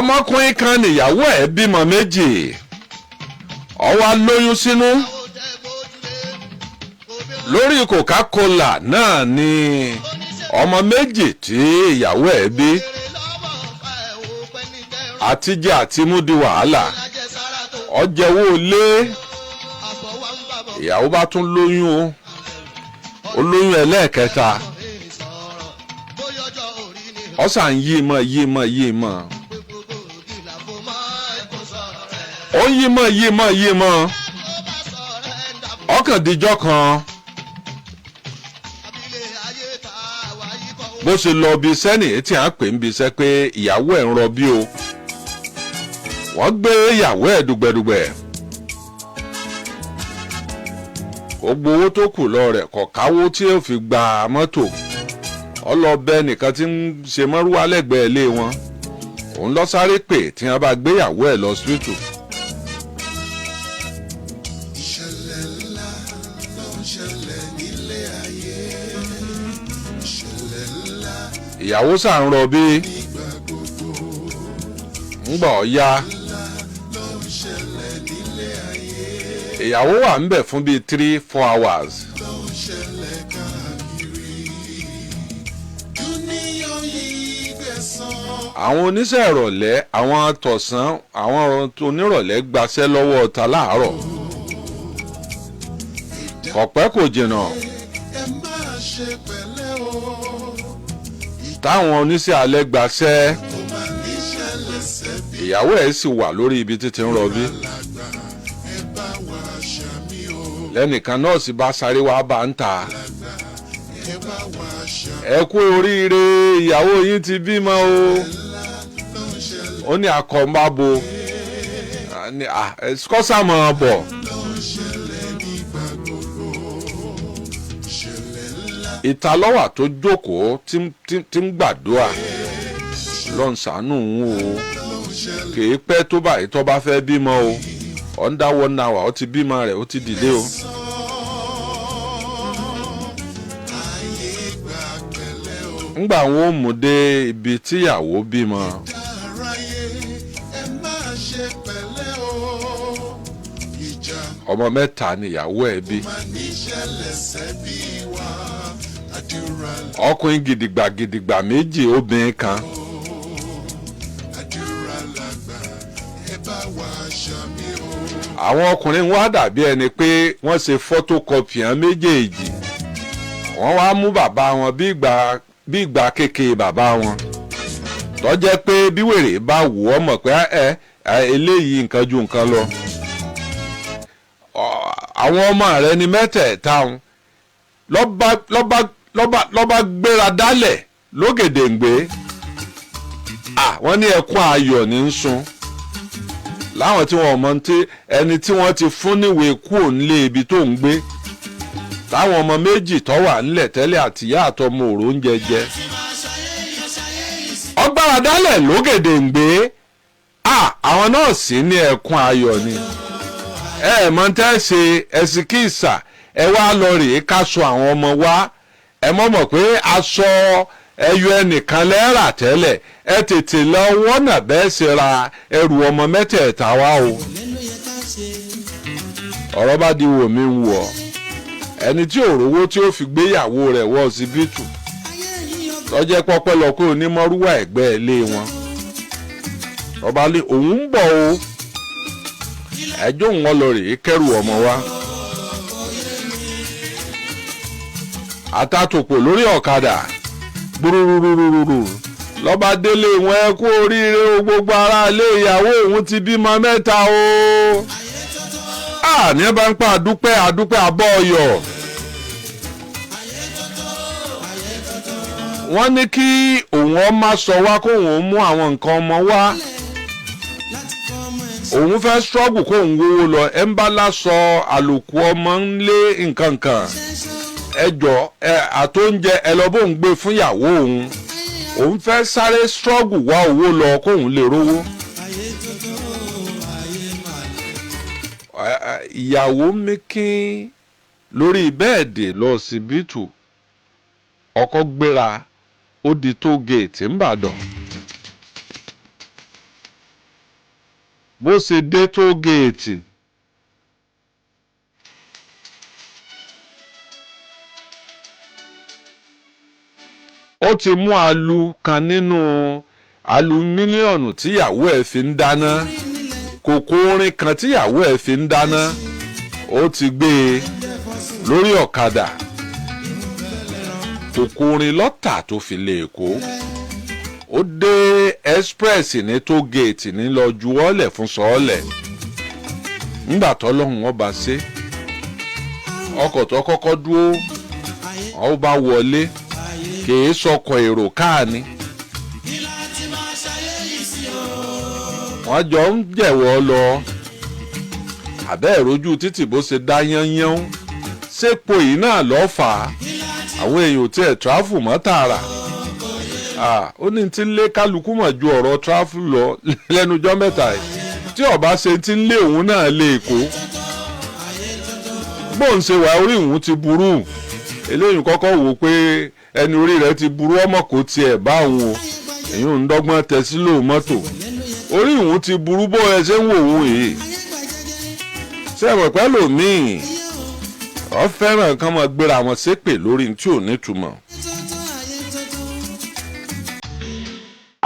ọmọkùnrin kan níyàwó ẹ̀ bímọ méjì ó wá lóyún sínú lórí Coca-Cola náà ni ọmọ méjì tí ìyàwó ẹ̀ bí àtijẹ àti mú di wàhálà ó jẹ́wọ́ lé ìyàwó bá tún lóyún ó lóyún ẹlẹ́ẹ̀kẹta ó sàn yí mọ́ ó yí mọ́ ọkàn díjọ́ kan bó ṣe lọ bí sẹ́nì tí à ń pè ń bí sẹ́ pé ìyàwó ẹ̀ ń rọbí o wọ́n gbé ìyàwó ẹ̀ dùgbẹ̀dùgbẹ̀ gbogbo owó tó kù lọ rẹ̀ kọ̀ káwó tí ó fi gba mọ́tò ọlọ́bẹ nìkan tí ń ṣe mọ́rúwá lẹ́gbẹ̀ẹ́ ilé wọn òun lọ sáré pè tí wọ́n bá gbé ìyàwó ẹ̀ lọ síbítù. ìṣẹ̀lẹ̀ ńlá ló ń ṣẹlẹ̀ nílé ayé ìṣẹ̀lẹ̀ ńlá ìyàwó sà ń rọbí nígbà gbogbo ńgbà ó yá ńlá ló ń ṣẹlẹ̀ nílé ayé ìyàwó wà ń bẹ̀ fún bíi 3-4 hours. ló ń ṣẹlẹ̀ káàkiri dúníyàn yìí gbẹ̀san. àwọn oníṣẹ́ ìrọ̀lẹ́ àwọn tọ̀sán àwọn onírọ̀lẹ́ gbaṣẹ́ lọ́wọ́ ta láàárọ̀ kọ̀pẹ́ kò jìnnà ẹ máa ṣe pẹ̀lẹ́ o táwọn oníṣẹ́ alẹ́ gbaṣẹ́ kò máa ní ṣẹlẹ̀ sẹ́bi ìyàwó ẹ̀ sì wà lórí ibi títí ń rọbí lágbà ẹ bá wa ṣàmì o lẹ́nìkan nọ́ọ̀sì bá sáré wá bá ń ta lágbà ẹ bá wa ṣàmì ẹ kú oríire ìyàwó yín ti bímọ o ńlá ló ń ṣẹlẹ̀ ó ní akọ̀ǹbàbò kọ́sàmọ̀ bọ̀ ló ń ṣẹlẹ̀ nígbà gbogbo ìṣẹ̀lẹ̀ ńlá ìta lọ́wà tó jókòó tí ń gbàdúrà lọ́n ṣàánú òun o ló ń ṣẹlẹ̀ kìí pẹ́ tó báyìí tó bá fẹ́ bímọ o under 1 hour ó ti bímọ rẹ̀ ó ti dìde o. ayé gbà pẹ̀lẹ́ o ńgbà wọn ò mú dé ibi tíyàwó bímọ dáráyé ẹ máa ṣe pẹ̀lẹ́ o ìjà ọmọ mẹ́ta níyàwó ẹ̀ bí máa ní ṣẹlẹ̀ sẹ́bi wa àdúrà ọkùnrin gidigba méjì obìnrin kan àdúrà lágbà ẹ bá wa ṣàmì o àwọn ọkùnrin wá dàbí ẹni pé wọ́n ṣe photocopy hàn méjèèjì wọ́n wá mú bàbá wọn bí ìgbà kékeré bàbá wọn tó jẹ́ pé bí wèrè bá wù ọ́ mọ̀ pé eléyìí nǹkan ju nǹkan lọ àwọn ọmọ rẹ̀ ní mẹ́tẹ̀ẹ̀ta lọ́ba gbéra dálẹ̀ lógèdèǹgbé wọ́n ní ẹkún ayọ̀ ní ń sun láwọn tí wọ́n mọ̀ tí ẹni tí wọ́n ti fún níwèé kú òǹlé ibi tó ń gbé táwọn ọmọ méjì tó wà nílẹ̀ tẹ́lẹ̀ àtìyá àtọmọ òrò ń jẹjẹ ọgbára dálẹ̀ lógèdèǹgbé àwọn náà sì ní ẹkún ayọ̀ ni mọ̀ tẹ́ ṣe ẹ̀sìkìsà ẹ wá lọ rèé káṣọ àwọn ọmọ wa ẹ mọ̀ pé aṣọ ẹyọ ẹnìkan lẹ́rà tẹ́lẹ̀ ẹ tètè lọ wọ́nà bẹ́ẹ̀ ṣe ra ẹrù ọmọ mẹ́tẹ̀ẹ̀ta wá o ọ̀rọ̀ bá di wò mí wù ọ́ ẹni tí ò rówó tí ó fi gbéyàwó rẹ̀ wọ ọsibítù lọ́jẹ́ pọ́pẹ́ lọ pé onímọ̀rúwà ẹ̀gbẹ́ ilé wọn ọba lé òun ń bọ̀ o ẹjọ́ wọn lọ rèé kẹ́rù ọmọ wa àtàtòpò lórí ọ̀kadà gbúrúrúrúrúrú lọ́ba délé wọn ẹ kú oríire o gbogbo ará ilé ìyàwó òun ti bímọ mẹ́ta o ní ẹ bá ń pa àdúpẹ́ abọ́ ọyọ̀ wọ́n ní kí òun ọmọ sọ wá kóun mú àwọn nǹkan ọmọ wá òun fẹ́ struggle kóun wówó lọ ẹ ń bá lásọ àlòkù ọmọ ń lé nǹkan kan ẹjọ́ àtóúnjẹ ẹ lọ bóun gbé fún ìyàwó òun fẹ́ sáré struggle wá owó lọ kóun lè rówó. ìyàwó mẹ́kín lórí bẹ́ẹ̀dì lọ síbítù ọkọ gbéra ó di tó géètì ńbàdàn bó ṣe dé tó géètì ó ti mú alu kan nínú alumíníọ̀nù tíyàwó ẹ̀ fi ń dáná kòkò orin kan tíyàwó ẹ̀ fi ń dáná ó ti gbé e lórí ọ̀kadà kòkò orin lọ́tà tó fi lé Èkó ó dé express ní tó géètì ní lọ juwọ́lẹ̀ fún sọ́ọ̀lẹ̀ ńgbà tọ́lọ́hún ọba ṣe ọkọ̀ tó kọ́kọ́ dúró ó bá wọlé kìí sọkọ̀ èrò káàní wọ́n jọ ń jẹ̀wọ́ lọ àbẹ́ ìrójú títì bó ṣe dá yányán sépo yìí náà lọ́ọ́ fà á àwọn èèyàn tí ẹ̀ tráfù mọ́ tààrà ó ní tí ń lé kálukú mọ̀ ju ọ̀rọ̀ tráfù lọ lẹ́nujọ́ mẹ́ta yìí tí ọba ṣe ti ń lé òun náà lé Èkó bóun ṣe wà orí òun ti burú eléyìí kọ́kọ́ wò pé ẹni orí rẹ̀ ti burú ọmọ kò tiẹ̀ bá òun o èyí ò ń dọ́gbọ́n tẹ sílò mọ́tò orí òun ti burú bó ẹ ṣe ń wò òun yìí ṣé ẹ̀mọ̀ pẹ́ lòmíì ọ fẹ́ràn kán máa gbéra wọn ṣépè lórí tí ò nítumọ̀.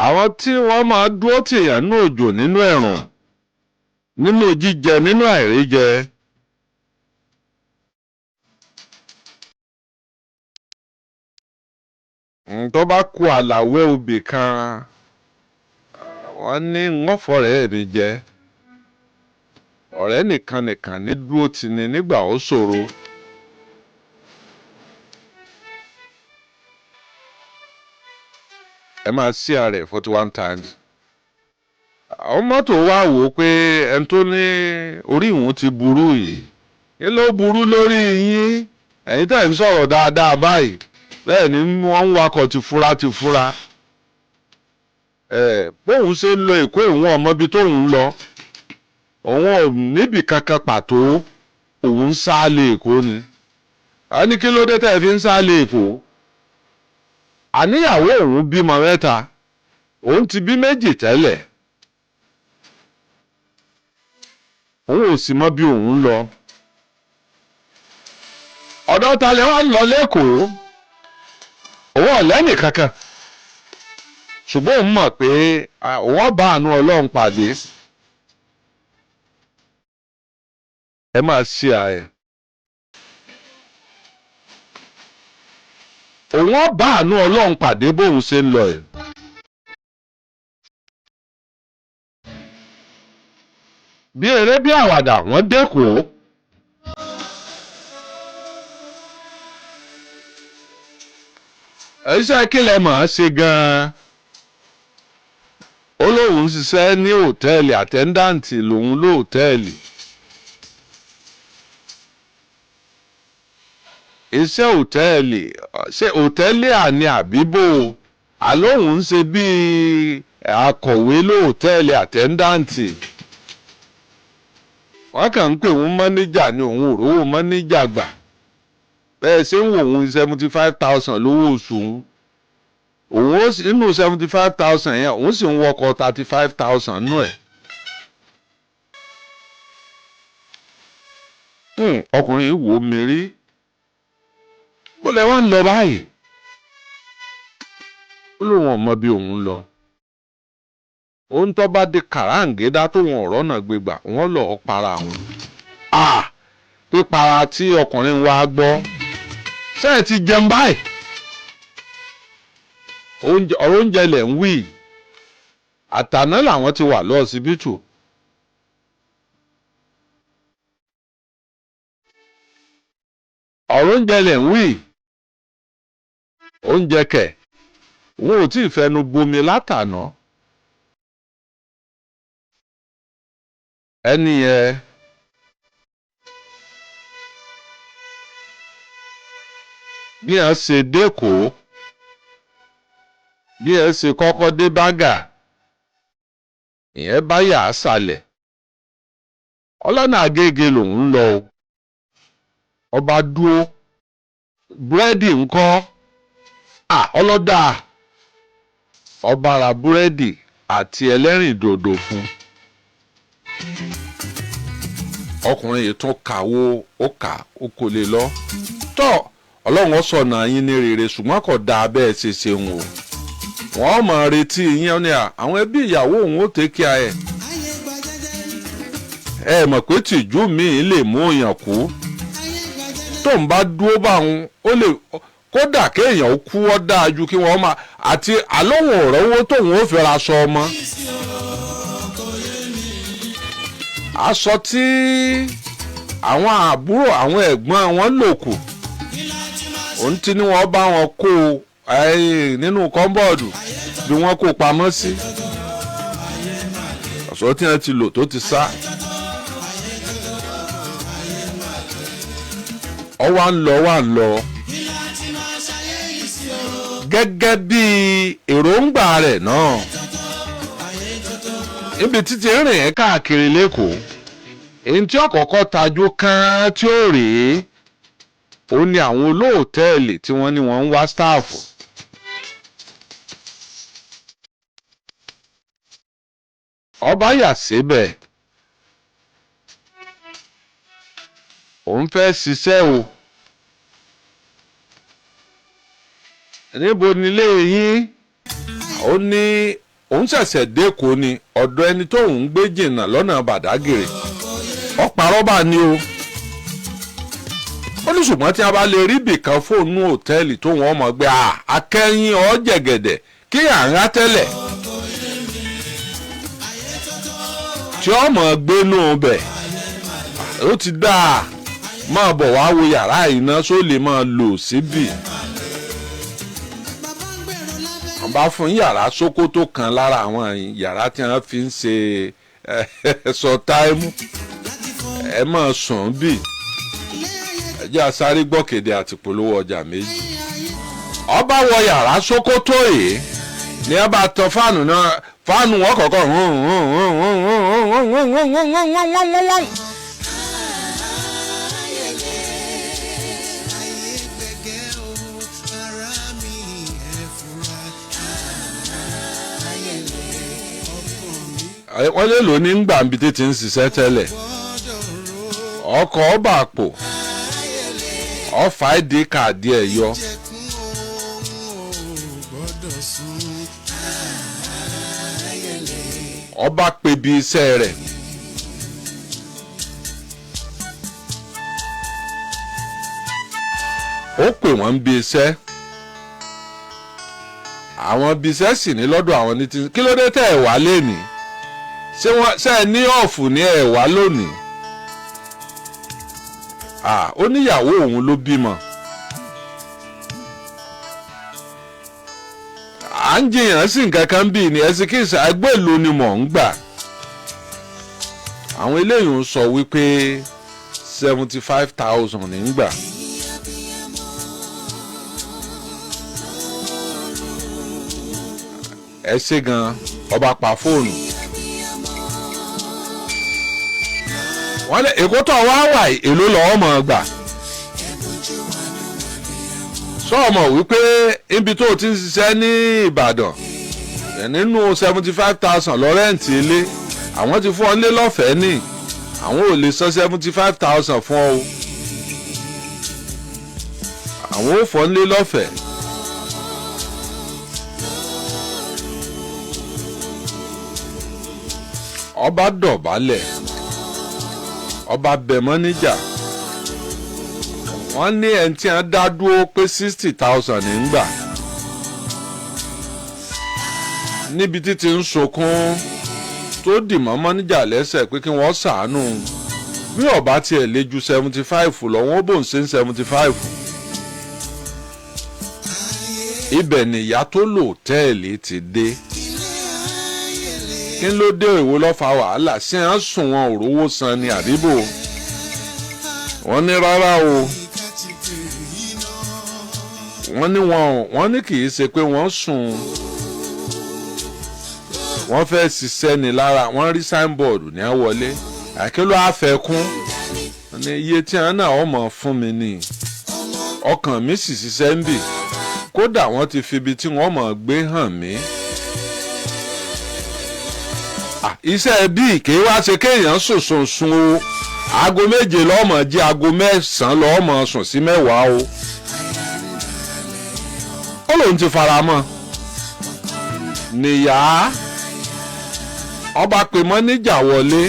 àwọn tí wọ́n máa dúró tìyàn ní òjò nínú ẹ̀rùn nínú jíjẹ nínú àìríjẹ tó bá kú àlàwé obì kan wọ́n ní ńọ́fọ̀rẹ́ mi jẹ́ ọ̀rẹ́ nìkan ní dúró tì ní nígbà ó ṣòro. ẹ máa ṣí ààrẹ 41 times. àwọn mọ́tò wá wò ó pé ẹni tó ní orí ìwọ̀n ti burú yìí kí ló burú lórí yín ẹ̀yin tẹ̀ ń sọ̀rọ̀ dáadáa báyìí bẹ́ẹ̀ ni wọ́n ń wakọ̀ tìfura. bóun ṣe ń lọ Èkó ìwọ̀n ọmọbi tóun ń lọ òun ò níbì kankan pàtó òun ń sáálé Èkó ni. a ní kí ló dé tẹ̀ fi ń sáálé Èkó. àníyàwó òun bímọ mẹ́ta òun ti bí méjì tẹ́lẹ̀ òun ò sì mọ bí òun lọ. ọ̀dọ̀ ta lè wá lọ lẹ́kọ̀ọ́ òun ọ̀lẹ́nì kankan ṣùgbọ́n òun mọ̀ pé òun bá àánú Ọlọ́run pàdé. ẹ máa ṣe ààyè. òun bá àánú Ọlọ́run pàdé bóun ṣe ń lọ ẹ̀. bí eré bí àwàdà wọ́n dẹ́kun. iṣẹ́ kílẹ̀ mọ̀ ọ́n ṣe gan-an. ó lóun ń ṣiṣẹ́ ní hòtẹ́ẹ̀lì àtẹ́ńdáǹtì lòun lóòtẹ́ẹ̀lì. iṣẹ́ hòtẹ́ẹ̀lì ṣe hòtẹ́ẹ̀lì àní àbíbò àlóhùn ń ṣe bíi akọ̀wé lóòtẹ́ẹ̀lì àtẹ́ńdáǹtì. wọ́n kàn ń pè wọ́n mọ́níjà ní òun òróró mọ́níjà gbà bẹ́ẹ̀ ṣé ń wò òun 75,000 lówó oṣù òun ó nínú 75,000 yẹn òun sì ń wọkọ̀ 35,000 nú ẹ̀. ọkùnrin yìí wò ó mi rí bó lẹ wá ń lọ báyìí ó lóun ọmọ bí òun lọ òun tó bá di kàráǹgídá tóun ọ̀rọ̀ náà gbégbà wọ́n lọ́ọ́ para òun. pípara tí ọkùnrin wa gbọ́ ṣé ẹ ti jẹun báyìí ọ̀rọ̀ oúnjẹ lẹ̀ ń wí àtàná làwọn ti wà lọ́ọ̀sibítù. ọ̀rọ̀ oúnjẹ lẹ̀ ń wí oúnjẹ kẹ̀ wọn ò tí ì fẹnu bomi látàná. ẹni yẹn bí ẹ ṣe dẹ́kọ̀ọ́ bí ẹ ṣe kọ́kọ́ dé bágà ìyẹn bá yà á sàlẹ̀ ọlọ́nà Agége lòun ń lọ ọba dúró búrẹ́dì ńkọ́ ọlọ́dà ọba ra búrẹ́dì àti ẹlẹ́rìndòdò fún ọkùnrin yìí tún kàwó ó kò lè lọ tọ́ ọlọ́run sọ̀nà yín ní rere ṣùgbọ́n kò dáa bẹ́ẹ̀ ṣe ṣeun o wọ́n mọ̀ retí yín ní àwọn ẹbí ìyàwó òun ó tẹ́kí ẹ ẹ mọ̀ pé tìjú mi lè mú èèyàn kú tó ń bá dúró bá òun ó lè kódà kéèyàn kú ọ́ dáa ju kí wọ́n máa àti àlóhùn ọ̀rọ̀ owó tóun ó fi ra aṣọ ọmọ aṣọ tí àwọn àbúrò àwọn ẹ̀gbọ́n wọn lò kù òun ti ní wọ́n bá wọn kó nínú kọ́ńbọ̀dù bí wọ́n kó pamọ́ sí aṣọ tí wọ́n ti lò tó ti sá ọ wá ń lọ gẹ́gẹ́ bí èròǹgbà rẹ̀ náà níbi títí rìn ẹ́ káàkiri lẹ́kọ̀ọ́ èyí tí ọ̀kọ̀ọ̀kọ̀ tajú kan tí ó rèé ó ní àwọn olóòtẹ́ẹ̀lì tí wọ́n ní wọ́n ń wá sítáàfù ọba yà síbẹ̀ òun fẹ́ ṣiṣẹ́ o níbo nílé yín ó ní òun ṣẹ̀ṣẹ̀ dẹ́kọ̀ọ́ ni ọ̀dọ̀ ẹni tó ń gbé jìnnà lọ́nà Bàdágìrì ọ̀pá-rọ́bà ni o ó ní ṣùgbọ́n tí a bá lè rí ibìkan fóònù òtẹ́ẹ̀lì tó wọ́n mọ̀ gbé akẹ́yìn ọ̀jẹ̀gẹ̀dẹ̀ kí à ń rá tẹ́lẹ̀ tí ọmọ gbénú bẹ̀ ó ti dáa máa bọ̀ wá wo yàrá iná só lè máa lò síbì wọ́n bá fún yàrá Sókótó kan lára àwọn yàrá tí wọ́n fi ń ṣe sọ táìmù ẹ máa sùn bì ẹ jẹ́ asáré gbọ́kèdè àti polówó ọjà méjì ọba wọ yàrá Sókótó yìí ní ẹ bá tan fáànù náà fáànù wọn kọ̀ọ̀kan wọ́n lè lò ní gbàǹbì tí ń ṣiṣẹ́ tẹ́lẹ̀ ọkọ̀ ọba àpò ọfà ìdí káàdì ẹ̀ yọ ọba pebi iṣẹ́ rẹ̀ ó pè wọ́n ń bi iṣẹ́ àwọn bi iṣẹ́ sì ní lọ́dọ̀ àwọn ní ti kí ló dé tẹ́ ẹ̀ wá lénìí ṣé ẹ ní ọ̀fù ní ẹ̀ wá lónìí ó níyàwó òun ló bímọ à ń jiyàn sí nǹkan kan bíi ní ẹsikíìsì agbéèlú ni mò ń gbà àwọn eléyìí ń sọ wípé 75,000 ní ń gbà ẹ ṣe gan ọba pa fóònù wọ́n lé èkó tó wá wà èló lọ́wọ́ mọ̀ gbà sọ́ọ̀mọ̀ wípé ibi tó ti ń ṣiṣẹ́ ní Ìbàdàn nínú 75,000 lọ́rẹ́ǹtì ilé àwọn ti fún ọ nílé lọ́fẹ̀ẹ́ ní àwọn ò lè san 75,000 fún ọ àwọn ò fọ́ nílé lọ́fẹ̀ẹ́ ọba dọ̀bálẹ̀ ọba bẹ̀mọ́ níjà wọ́n ní ẹni tí wọ́n dá dúró pé 60,000 ní ń gbà níbi títí ń sọkún tó dì mọ́ mọ́níjà lẹ́sẹ̀ pé kí wọ́n ṣàánú bí ọba tiẹ̀ lé ju 75 lọ wọ́n bò ń ṣe 75 ibẹ̀ nìyá tó lò tẹ́ẹ̀lì ti dé kí ló dé èwo ló fa wàhálà ṣé à ń sùn wọn ò rówó san ni àdìbò wọ́n ní rárá o wọ́n ní kì í ṣe pé wọ́n sùn wọ́n fẹ́ ṣiṣẹ́ ni lára wọ́n rí signboard ní àwọlé àkélò àfẹ́kún ní iye tí wọ́n náà ọmọ fún mi ni ọkàn mi sì ṣiṣẹ́ ń bì kódà wọ́n ti fi ibi tí wọ́n mọ̀ gbé hàn mí iṣẹ́ bí kì í wá ṣe kéèyàn sùn o aago 7 lọ́mọ jí aago 9 lọ́mọ sùn sí 10 o ó lóun ti fara mọ́ nìyá ọba pè mọ́níjà wọlé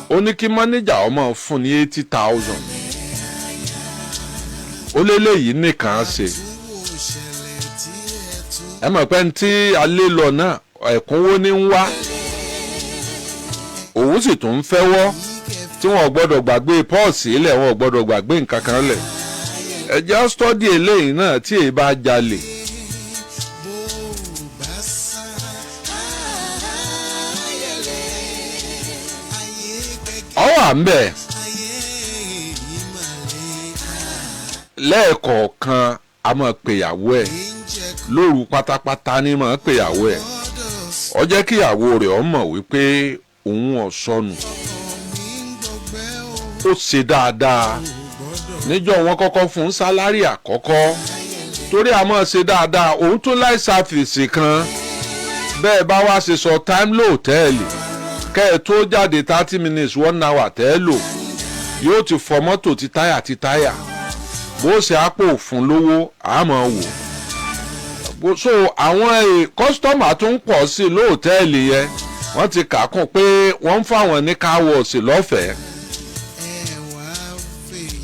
ó ní kí mọ́níjà ọmọ fún ní 80,000 ó léléyìí nìkan ṣe ẹ mọ̀ pé tí alẹ́ lọ náà ẹ̀kúnwó ní ń wá òun sì tún ń fẹ́wọ́ tí wọ́n gbọ́dọ̀ gbàgbé pọ́ọ̀sì ilẹ̀ wọ́n gbọ́dọ̀ gbàgbé nǹkan kan lẹ̀ ẹ jẹ́ stọ́dì eléyìí náà tí èyí bá jalè. ọwọ́ à ń bẹ̀ lẹ́ẹ̀kọ̀ọ̀kan a máa pèyàwó ẹ̀ lóru pátápátá ní máa pèyàwó ẹ̀ ó jẹ́ kí ìyàwó rẹ̀ ó mọ̀ wípé òun ò sọnù ó ṣe dáadáa níjọ́ wọn kọ́kọ́ fún sálárì àkọ́kọ́ torí a máa ṣe dáadáa òun tún láì ṣàfìsì kan bẹ́ẹ̀ bá wá ṣe sọ time lóòtẹ́ẹ̀lì kẹ́ ẹ tó jáde 30 minutes 1 hour tẹ́ẹ̀lò yóò ti fọ mọ́tò ti táyà bó ṣe àpò fún lówó àmọ́ wò so àwọn kọ́sítọ́mà tún pọ̀ sí lóòtẹ́ẹ̀lì yẹn wọ́n ti kà kún pé wọ́n ń fáwọn ní káwọ́ọ̀sì lọ́fẹ̀ẹ́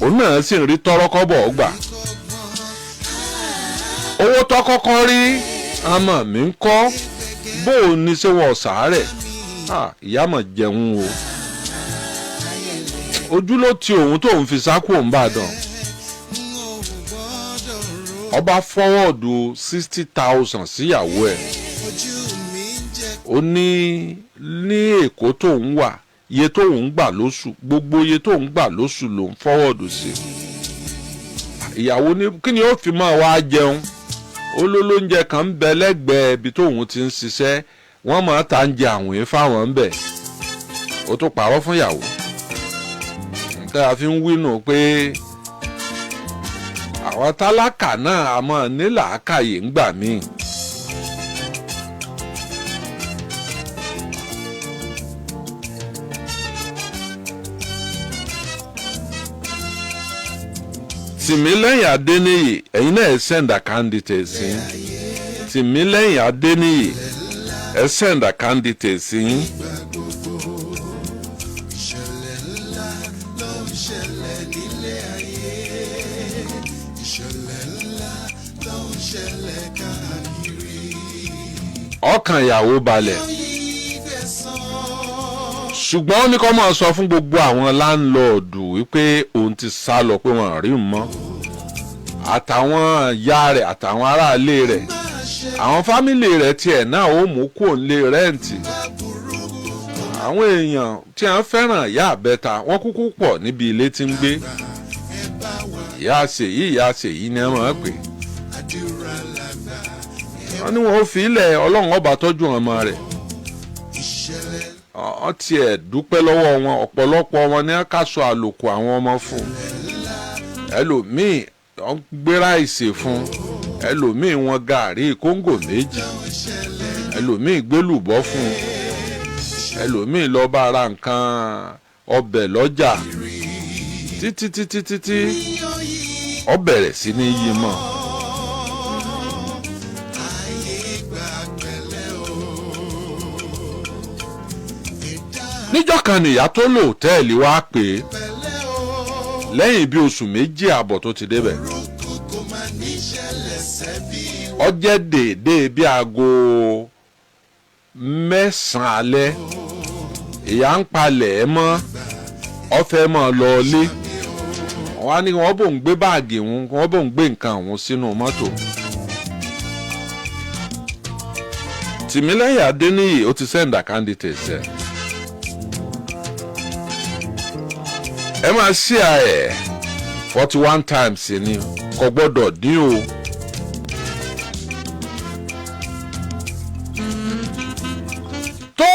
òun náà sì ń rí tọ́rọ́kọ́bọ̀ gbà owó tọ́kọ́kọ́ rí àmọ́ mi ń kọ́ bó o ní ṣé wọ́n sàárẹ̀ ìyá mọ̀ jẹun o ojú ló ti òun tóun fi sákò ń bàdàn ọba fọwọ́ọ̀dù 60,000 síyàwó ẹ̀ ó ní èkó tóun wà iye tóun gbà lóṣù gbogbo iye tóun gbà lóṣù ló ń fọwọ́ọ̀dù sí ìyàwó ní kí ni ó fi máa wá jẹun olólóúnjẹ kan ń bẹ lẹ́gbẹ̀ẹ́ ibi tóun ti ń ṣiṣẹ́ wọ́n máa ta ń jẹ àwìn fáwọn ń bẹ̀ ó tún parọ́ fún ìyàwó nǹkan àfi ń wí nù pé àwọn tálákà náà a máa ní làákàyè ń gbà míì. Tìmílẹ́yìn Adéníyì ẹ̀yin náà ẹ sẹ́ndà candidate sí Tìmílẹ́yìn Adéníyì ẹ sẹ́ndà candidate sí. ọkàn ìyàwó balẹ̀ ṣùgbọ́n ó ní kó máa sọ fún gbogbo àwọn láńlọ́ọ̀dù wípé òun ti sá lọ pé wọ́n rí mọ́ àtàwọn ìyá rẹ̀ àtàwọn aráalé rẹ̀ àwọn fámìlì rẹ̀ tiẹ̀ náà ó mú kó lé rẹ́ǹtì àwọn èèyàn tí wọ́n fẹ́ràn ìyá àbẹ́ta wọ́n kúkú pọ̀ níbi ilé tí ń gbé ìyá àṣèyí ni wọ́n máa pè wọ́n ní wọ́n fi ilẹ̀ ọlọ́run ọba tọ́jú ọmọ rẹ̀ wọ́n tiẹ̀ dúpẹ́ lọ́wọ́ wọn ọ̀pọ̀lọpọ̀ wọn ní káṣọ àlòkù àwọn ọmọ fún ẹlòmíì wọ́n gbé ráìsì fún ẹlòmíì wọn gàárì kóńgò 2 ẹlòmíì gbélùbọ́ fún ẹlòmíì lọ bá ra nǹkan ọbẹ̀ lọ́jà títí ó bẹ̀rẹ̀ sí ní yí mọ́. níjọ́ kan nìyá tó lò hòtẹ́ẹ̀lì wá pé lẹ́yìn bí oṣù 2 àbọ̀ tó ti débẹ̀ ó jẹ́ déédéé bí aago 9 alẹ́ ìyá ń palẹ̀ ẹ́ mọ́ ó fẹ́ mọ́ lọ ilé wọ́n á ní wọ́n bò ń gbé báàgì wọn wọ́n bò ń gbé nǹkan wọn sínú mọ́tò. Tìmílẹ́yìn Adéníyì ó ti sẹ́ndà candidate ẹ̀. ẹ máa ṣí ẹ̀ 41 times ni kò gbọ́dọ̀ dín o. tó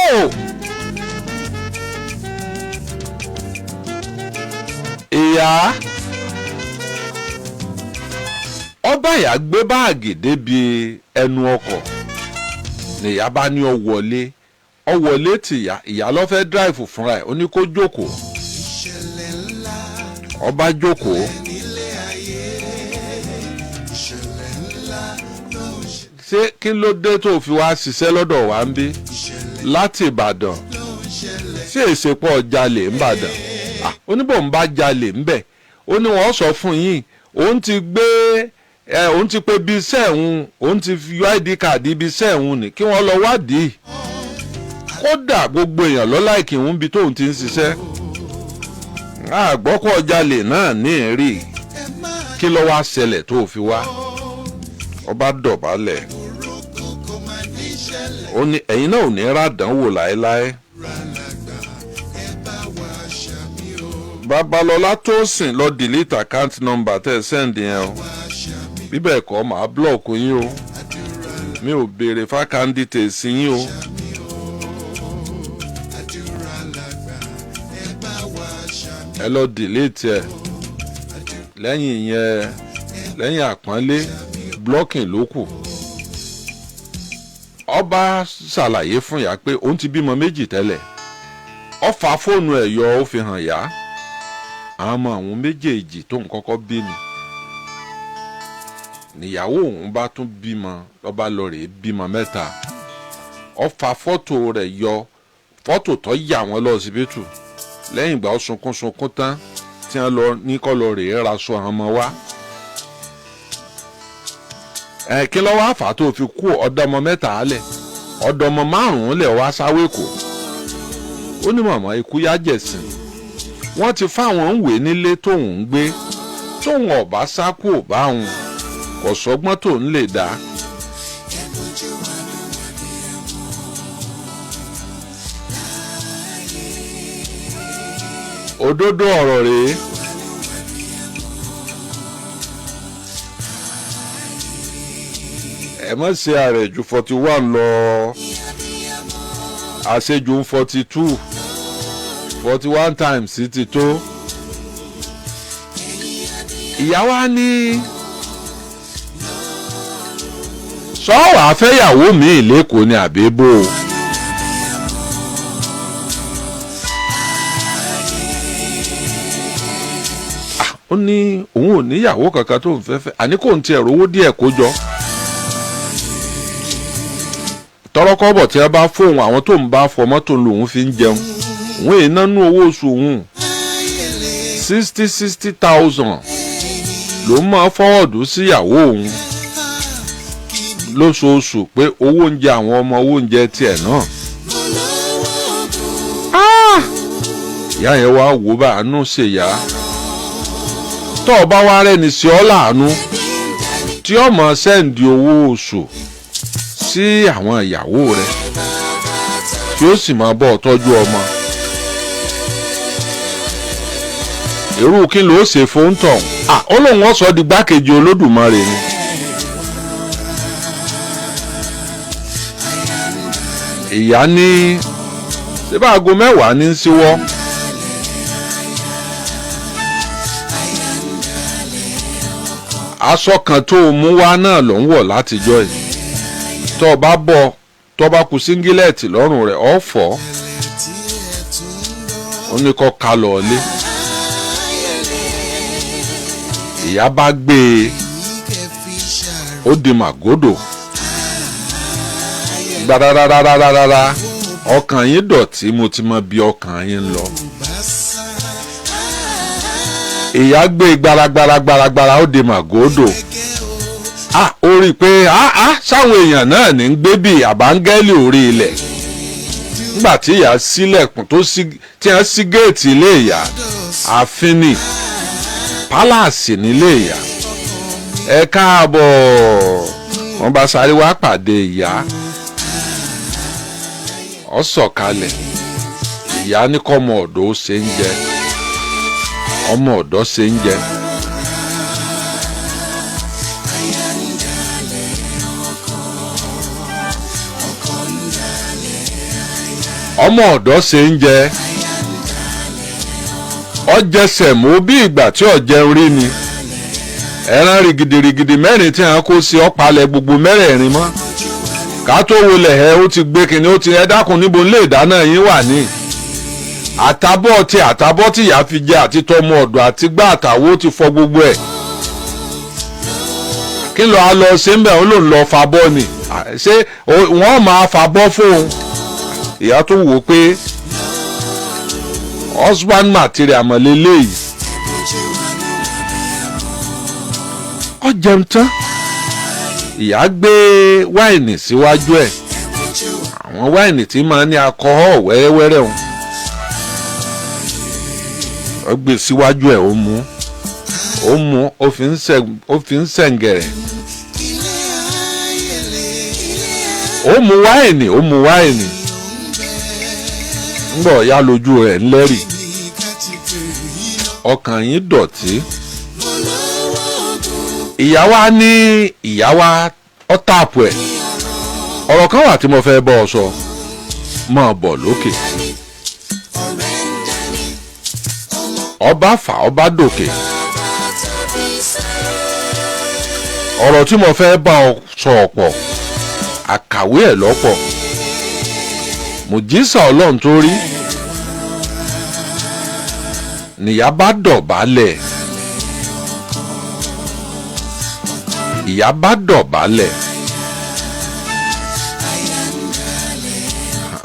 ìyá ọba ìyá gbé báàgì débi ẹnu ọkọ̀ nìyá bá ní ọ wọlé ó wọlé tì ìyá ló fẹ́ drive fúnra ẹ̀ ó ní kó jókòó ó bá jókòó ṣé kí ló dé tó fi wá ṣiṣẹ́ lọ́dọ̀ wa ń bí láti Ìbàdàn ṣé èsèpọ̀ jalè ń bàdàn ó ní bò ń bá jalè ń bẹ̀ ó ní wọ́n sọ fún yín òun ti gbé òun ti pé bí iṣẹ́ òun ti fi ID card ibi iṣẹ́ òun ní kí wọ́n lọ wádìí kódà gbogbo èèyàn ló láìkì òun bí tóun ti ń ṣiṣẹ́ àgbọ́kọ̀ jalè náà ní èrí kí ló wá ṣẹlẹ̀ tó fi wá ọba dọ̀bálẹ̀ ó ní ẹ̀yin náà ò ní ràdánwò láéláé. Babalọlá Tósìn lọ delete account number tẹ́ send yẹn o bíbẹ̀ kọ́ màá block yín o mi ò béèrè fákàn details yín o. ẹ lọ delete ẹ lẹ́yìn yẹn lẹ́yìn àpọ́nlé blocking ló kù. ọba ṣàlàyé fún ìyá pé òun ti bímọ méjì tẹ́lẹ̀ ó fa fóònù ẹ̀ yọ ó fi hàn yá àwọn ọmọ àwọn méjèèjì tó ń kọ́kọ́ bí ni níyàwó òun bá tún bímọ lọ́ba lọ rèé bímọ mẹ́ta ó fa fọ́tò rẹ̀ yọ fọ́tò tó yà wọ́n lọ síbítù lẹ́yìn ìgbà ó sunkún tán tí wọ́n lọ ní kọ́ lọ rèé raṣọ àwọn ọmọ wa. kí ló wá fà tó fi kú ọ̀dọ́mọ mẹ́ta alẹ̀ ọ̀dọ́mọ márùn-ún lẹ̀ wá sáwékò ó ní màmá ikú yá jẹ̀sìn wọ́n ti fáwọn ń wé nílé tóun ń gbé tóun ọ̀bá sá kú ò bá òun kò sọ́gbọ́n tóun lè dá. òdodo ọ̀rọ̀ rèé ẹ má ṣe àrẹ̀jù 41 lọ àṣejù 42 41 times ti tó. ìyá wa ní sọ́wọ́ àfẹ́yàwó mi lẹ́kọ̀ọ́ ní àbẹ́bò. ó ní òun ò níyàwó kankan tó ń fẹ́fẹ́ àní kò ń tiẹ̀ rówó díẹ̀ kó jọ. tọrọkọ́bọ̀ tí a bá fóun àwọn tó ń bá fọ mọ́tò lòun fi ń jẹun òun èyí nánú owó oṣù òun 60,000 ló máa fọwọ́dù síyàwó òun lóṣooṣù pé owó oúnjẹ àwọn ọmọ owó oúnjẹ tiẹ̀ náà. ìyá yẹn wá wò bá àánú ṣèyá tó o bá wá rẹ́ni sí ọ́ láàánú tí ó máa sẹ́ǹdì owó oṣù sí àwọn ìyàwó rẹ̀ tí ó sì máa bọ́ tọ́jú ọmọ. irú kí ló ṣe fún tọ̀ ó lóun wọ́n sọ di gbákejì Olódùmarè ni. ìyá ní ṣé bá aago 10 ní síwọ́. aṣọ kan tó o mú wá náà ló ń wọ̀ látijọ́ yìí tó o bá bọ̀ tó o bá kù síngílẹ̀tì lọ́rùn rẹ̀ ọ̀ fọ́ ó ní kó ká lọ lé. ìyá bá gbé e ó di màgódò gbàdàdàdàdàdàdà ọkàn yín dọ̀tí mo ti mọ bí ọkàn yín lọ. ìyá gbé gbaragbaragbaragbara ó di màgódò ó rí i pé sáwọn èèyàn náà ní ń gbé bí àbángẹ́lì orí ilẹ̀ nígbà tí ìyá sílẹ̀kùn tí wọ́n sí géètì ilé ìyá ààfin ni pálàsì nílé ìyá ẹ káàbọ̀ wọ́n bá sáré wá pàdé ìyá ó sọ̀kalẹ̀ ìyá ní kọ́mọ ọ̀dọ́ ó ṣe ń jẹ ọmọ ọ̀dọ́ ṣe ń jẹ. ọmọ ọ̀dọ́ ṣe ń jẹ ọjẹsẹ̀ mú bí ìgbà tí ọ̀jẹun rí ni ẹran rigidi mẹ́rin tí wọ́n kó sí ọ̀pálẹ̀ gbogbo mẹ́rẹ̀ẹ̀rin mọ́ ká tó wọlé ó ti gbé kinní ó ti ẹ dákun níbo ilé ìdáná yín wà ní àtàbọ̀ tí ìyá fi jẹ àti tọmọ ọ̀dọ̀ àti gbá àtàwọ̀ ti fọ gbogbo ẹ̀ kí ló á lọ ṣe ń bẹ̀ ó lòun lọ fabọ́ ni ṣé wọ́n máa fabọ́ fóun ìyá tó wò ó pé husband material mọ̀lélẹ́ yìí ó jẹun tán ìyá gbé wáìnì síwájú ẹ̀ àwọn wáìnì tí máa ní alcohol wẹ́rẹ́wẹ́rẹ́ òun ó gbé síwájú ẹ̀ ó mú ó fi ń sẹ̀ǹgẹ̀rẹ̀ ó mú wáìnì ńgbọ̀ ya lójú rẹ̀ ńlẹ́rì ọkàn yín dọ̀tí ìyá wa ọ́tàpù ẹ̀ ọ̀rọ̀ kan wà tí mo fẹ́ bọ́ ọ sọ máa bọ̀ lókè ọba fà ọba dòkè ọ̀rọ̀ tí mo fẹ́ bá ọ sọ ọ̀pọ̀ àkàwé ẹ̀ lọ́pọ̀ mùjísà ọlọ́run tó rí nìyá bá dọ̀bálẹ̀ ìyá bá dọ̀bálẹ̀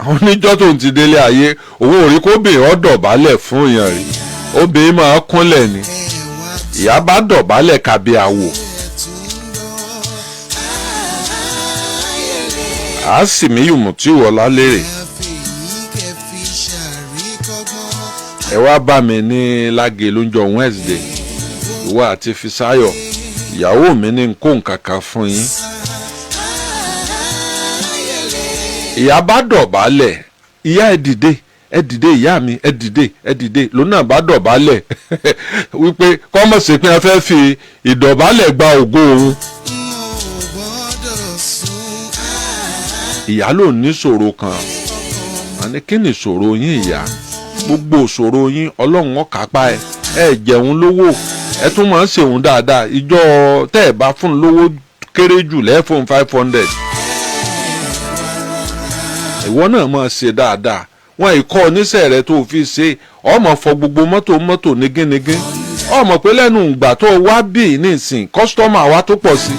oníjọ́ tó ń ti délé ayé owó orí kó bèèrè ọ́ dọ̀bálẹ̀ fún èèyàn rí obìnrin máa kúnlẹ̀ ni ìyá bá dọ̀bálẹ̀ kàbí àwò a sì mí yùmù tí wọ́lá lérè ẹ wá bá mi ní Lagelu lóúnjọ Wednesday ìwọ àti Fisáyọ̀ ìyàwó mi ní nkó nǹkankan fún yín ìyá bá dọ̀bálẹ̀ ìyá ẹ dìde ìyá mi ẹ dìde lónà bá dọ̀bálẹ̀ wípé kọ́mọ̀sí pé ẹ fẹ́ fi ìdọ̀bálẹ̀ gba ògo òun ìyá ló ní ìṣòro kan àní kí ni ìṣòro yín ìyá gbogbo ìṣòro yín ọlọ́run ó kápá ẹ jẹun lówó ẹ tún máa ń ṣèwọ̀n dáadáa ìjọ tẹ́ ẹ bá fún lówó kéré jù lẹ́fọ̀n 500 ìwọ náà máa ṣe dáadáa wọn ìkọ́ oníṣẹ́ rẹ tó fi ṣe ọmọ fọ gbogbo mọ́tò nígínnígín ọmọ pé lẹ́nu ìgbà tó wá bí nísìn kọ́sítọ́mà wa tó pọ̀ sí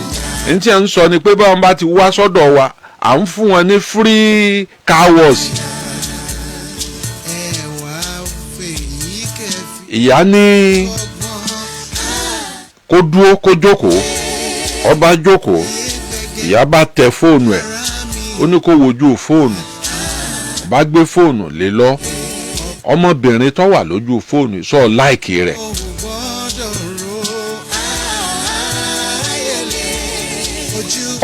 ní tí ẹ ń sọ ni pé báwọn bá ti wá sọ́dọ̀ wa à ń fún wọn ní free car wash. ìyá ní kó dúró kó jókòó ọba jókòó ìyá bá tẹ fóònù ẹ̀ ó ní kó wojú fóònù bá gbé fóònù lé lọ ọmọbìnrin tó wà lójú fóònù sọ láìkì rẹ̀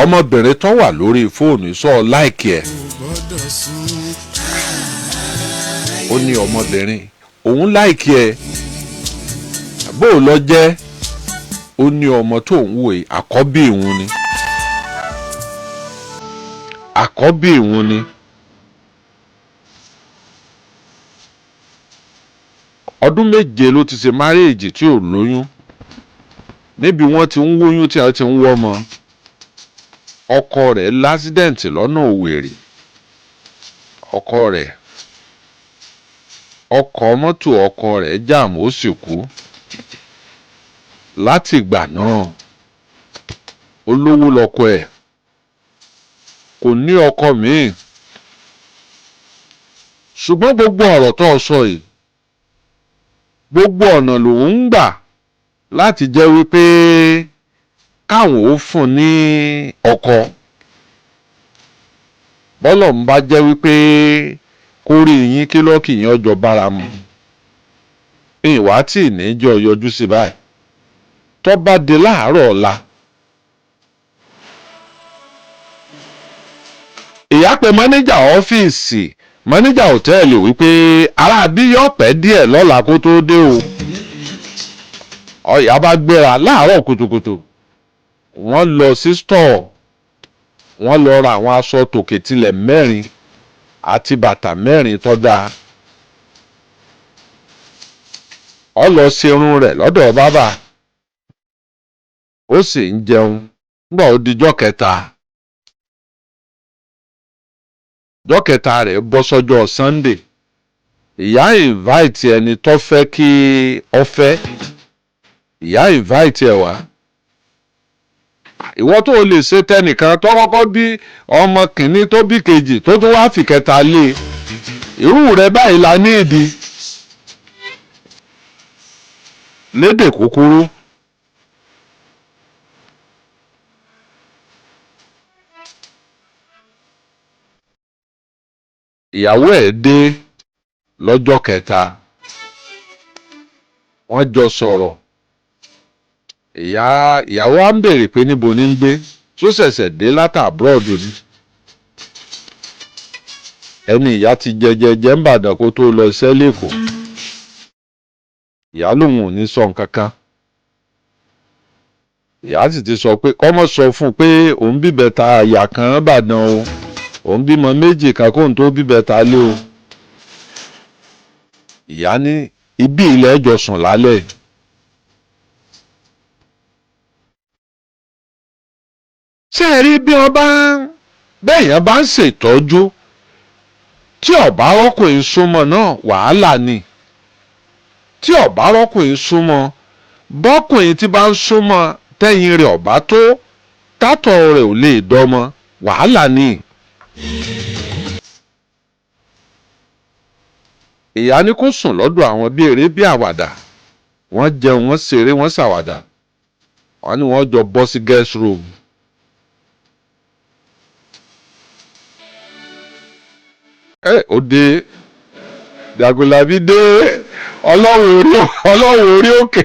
ọmọbìnrin tó wà lórí fóònù sọ láìkì ẹ̀ ó ní ọmọbìnrin òun láìkì ẹ̀ bó lọ jẹ́ ó ní ọmọ tó ń wò yìí àkọ́bí ìhun ni ọdún méje ló ti ṣe márèèjì tí ò lóyún níbi wọ́n ti ń wóyún tí a ti ń wọ́mọ ọkọ rẹ̀ lásídẹ̀ǹtì lọ́nà Òwèrè ọkọ̀ mọ́tò ọkọ rẹ̀ jàm ó sì kú láti ìgbà náà olówó lọkọ ẹ̀ kò ní ọkọ míì ṣùgbọ́n gbogbo ọ̀rọ̀ tó sọ yìí gbogbo ọ̀nà lòun ń gbà láti jẹ́ wípé káwọn ó fún ní ọkọ bọ́lọ̀ ń bá jẹ́ wípé kó rí yín kí lọ́ọ̀kì yín ọjọ́ bára mu ìwà tí ìníjọ yọjú sí báyìí tó bá dé láàárọ̀ ọ̀la ìyá pé mọ́níjà ọ́fíìsì mọ́níjà hòtẹ́ẹ̀lì wípé aráabí yóò pẹ́ díẹ̀ lọ́la kó tó dé o ọ̀yà bá gbéra láàárọ̀ kùtùkùtù wọ́n lọ sí stọọ wọ́n lọ ra àwọn aṣọ tòkètìlẹ̀ 4 àti bàtà 4 tó dáa ó lọ ṣerun rẹ̀ lọ́dọ̀ bábà ó sì ń jẹun nígbà ó dijọ́ kẹta ọjọ́ kẹta rẹ̀ bọ́ sọ́jọ́ Sunday ìyá invite ẹni tó fẹ́ kí ọ fẹ́ ìyá invite ẹ wá ìwọ tó lè ṣe tẹnìkan tó kọ́kọ́ bí ọmọ kìíní tó bí kejì tó tún wá fi kẹta lé irú rẹ̀ báyìí la ní ìdí lédè kúkúrú. ìyàwó ẹ̀ dé lọ́jọ́ kẹta wọ́n jọ sọ̀rọ̀ ìyàwó á ń béèrè pé níbo ní ń gbé tó ṣẹ̀ṣẹ̀ dé látà abroad ni ẹni ìyá ti jẹjẹjẹ ń bàdàn kó tó lọ iṣẹ́ lẹ́kọ̀ọ́ ìyá lòun ò ní sọ nǹkan kan ìyá sì ti sọ pé kọ́mọ sọ fún un pé òun bíbẹ̀ ta àyà kan bàdàn o òun bímọ méjì kan kóun tó bíbẹ̀ ta lé o ìyá ní ibi ilẹ̀ ẹjọ́ sùn lálẹ́ ṣé ẹ rí bí wọ́n bá bẹ́ẹ̀yàn bá ń ṣètọ́jú tí ọ̀bá rọ́kùnrin súnmọ́ náà wàhálà ni tí ọ̀bá rọ́kùnrin súnmọ́ bọ́kùnrin tí bá ń súnmọ́ tẹ́yìn rẹ̀ ọ̀bá tó tátọ̀ rẹ̀ ò lè dọ́mọ wàhálà ni. ìyá ní kó sùn lọ́dọ̀ àwọn bí eré bí àwàdà wọ́n jẹun wọ́n ṣeré wọ́n ṣàwàdà wọ́n ní wọ́n jọ bọ́ sí guest room. Òde Dàgùlàbí dé ọlọ́run orí òkè.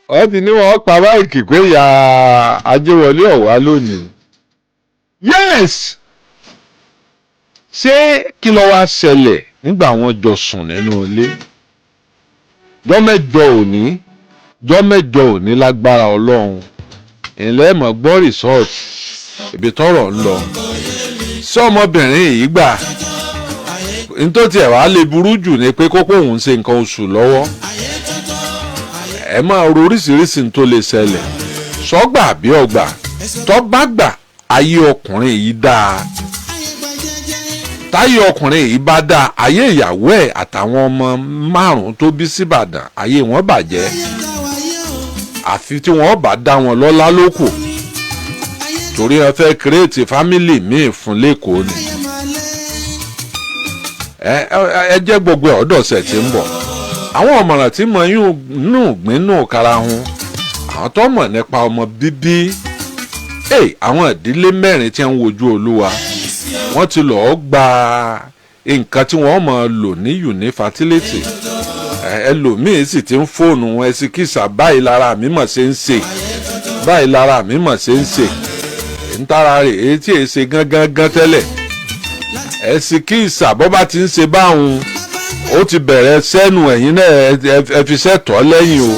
wọ́n ti ní wọ́n pa báyìí pé ìyá Ajéwọlé ọ̀wá lónìí. Yes ṣé kí ló wá ṣẹlẹ̀ nígbà wọ́n jọ sùn nínú ilé jọ́mẹ́jọ òní lágbára Ọlọ́run ìlẹ́ mọ̀ gbọ́ resort ibi tọ́rọ̀ ń lọ sí ọmọbìnrin yìí gbà nítorí ẹ̀ wá lè burú jù ni pé kókó òun ń ṣe nǹkan oṣù lọ́wọ́ ẹ máa ro oríṣiríṣi tó lè ṣẹlẹ̀ sọ́gbà bí ọgbà tó bá gbà ayé ọkùnrin yìí dáa táyé ọkùnrin yìí bá dáa ayé ìyàwó ẹ̀ àtàwọn ọmọ márùn-ún tó bí síbàdàn ayé wọn bàjẹ́ àfi tí wọ́n bá dá wọn lọ́lá lóko torí wọn fẹ́ kírètì fámìlì míì fún lẹ́kọ̀ọ́ ni ẹ jẹ́ gbogbo ọ̀dọ̀ọ̀sẹ̀ tí ń bọ̀ àwọn ọ̀mọ̀ràn tí mo yún nù gbínú karahun àwọn tó mọ̀ nípa ọmọ bíbí àwọn ìdílé mẹ́rin tí ń wojú Olúwa wọ́n ti lọ́ọ́ gba nǹkan tí wọ́n máa lò ní uni fertility ẹlòmíín sì ti ń fóònù ẹsikísà báyìí lára mi mọ̀ ṣe ń ṣe báyìí lára mi mọ̀ ṣe ń ṣe ntara rẹ̀ èyí tí èyí ṣe gángan tẹ́lẹ̀ ẹsikísà bọ́ bá ti ń ṣe báwọn ó ti bẹ̀rẹ̀ sẹ́nu ẹ̀yìn náà ẹ fi sẹ́tọ̀ lẹ́yìn o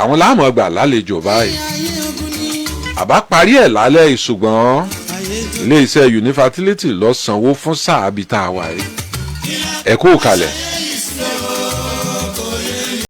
àwọn láàmú ọgbà lálejò báyìí àbá parí ẹ̀ lálẹ́ ṣùgbọ́n ilé iṣẹ́ uni fertility lọ sanwó fún sáà bí tá a wà yìí ẹ kú kalẹ̀.